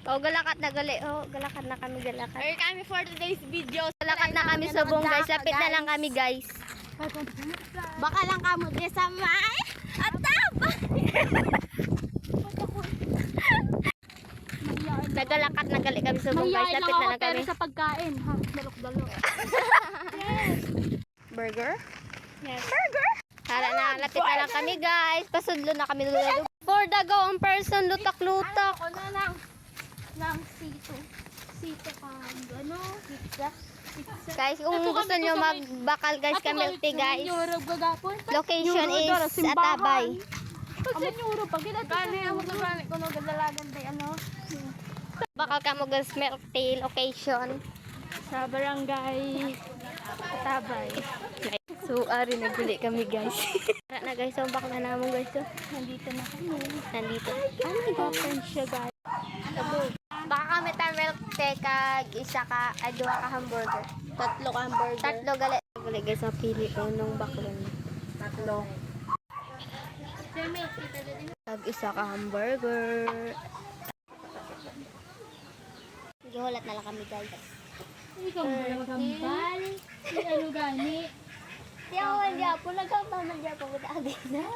Oh, galakat na gali. Oh, galakat na kami, galakat. Here kami for today's video. Galakat na kami subong, guys. Lapit na lang kami, guys. Baka lang kamo di sa may ataba. Nagalakat na gali kami subong, guys. Lapit na lang kami. Sa pagkain, ha? Dalok-dalok. Burger? Yes. Burger? Hala na, lapit na lang kami, guys. Pasudlo na kami. For the go, ang person, lutak-lutak. Ako na lang. Lang sito. Sito ka. Ano? Pizza. Guys, kung gusto nyo magbakal, guys, kamil tea, guys. Location is Atabay. Pag sa Euro, pag ginagani, ako nagani ko no gadalagan day ano. Bakal ka mo guys, milk tea location. Sa barangay Atabay. So, ari naguli kami, guys. Tara na, guys. So, bak na naman, guys. So. Nandito na kami. Nandito. Open siya, guys. Baka kami tayo milk tea kag isa ka, dua ka hamburger. Tatlo ka hamburger. Tatlo gali. Gali, guys, sa pili ko nung baklon. Tatlo. Kag isa ka hamburger. Gihulat na lang kami, guys. Ikaw mo lang kambal. Ano gani? Yawan diya po, nagkakaman diya po agad na.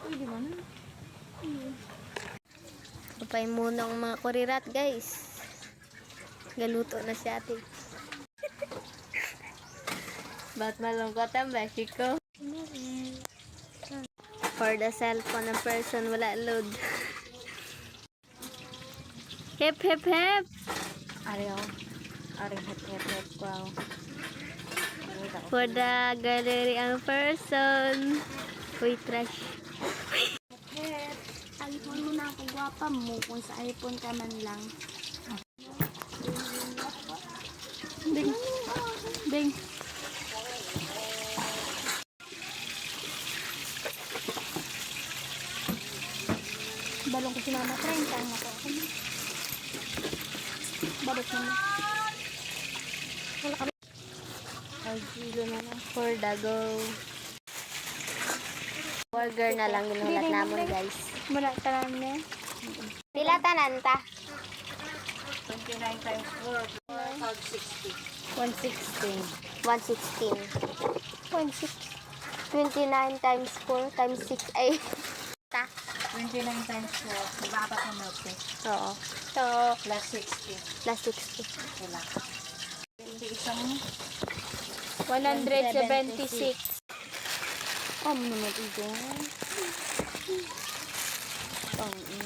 Pwede ba na? Kapay muna ang mga kurirat, guys. Galuto na si ate. Ba't malungkot ang beshi ko? For the cellphone ng person, wala load. Hep, hep, hep. Ariyo. Ariyo, hep, hep, hep. Wow. For the gallery ang person. Uy, trash. iPhone mo na ako, gwapa mo. Kung sa iPhone ka man lang. Bing. Bing. Balong ko si Mama 30 ang ako. Balot naman. Wala kami. 5 kilo na lang. For the go. Burger na lang ginulat namon, guys. Mula tanan niya. Pila tanan ta? 29 times 4, 116. 116. 29 times 4 times 6 ay ta. 29 times 4, diba apat na milk eh? Oo. So, Plus 60. plus 60. Wala. Hindi isang 176. Oh, naman ito.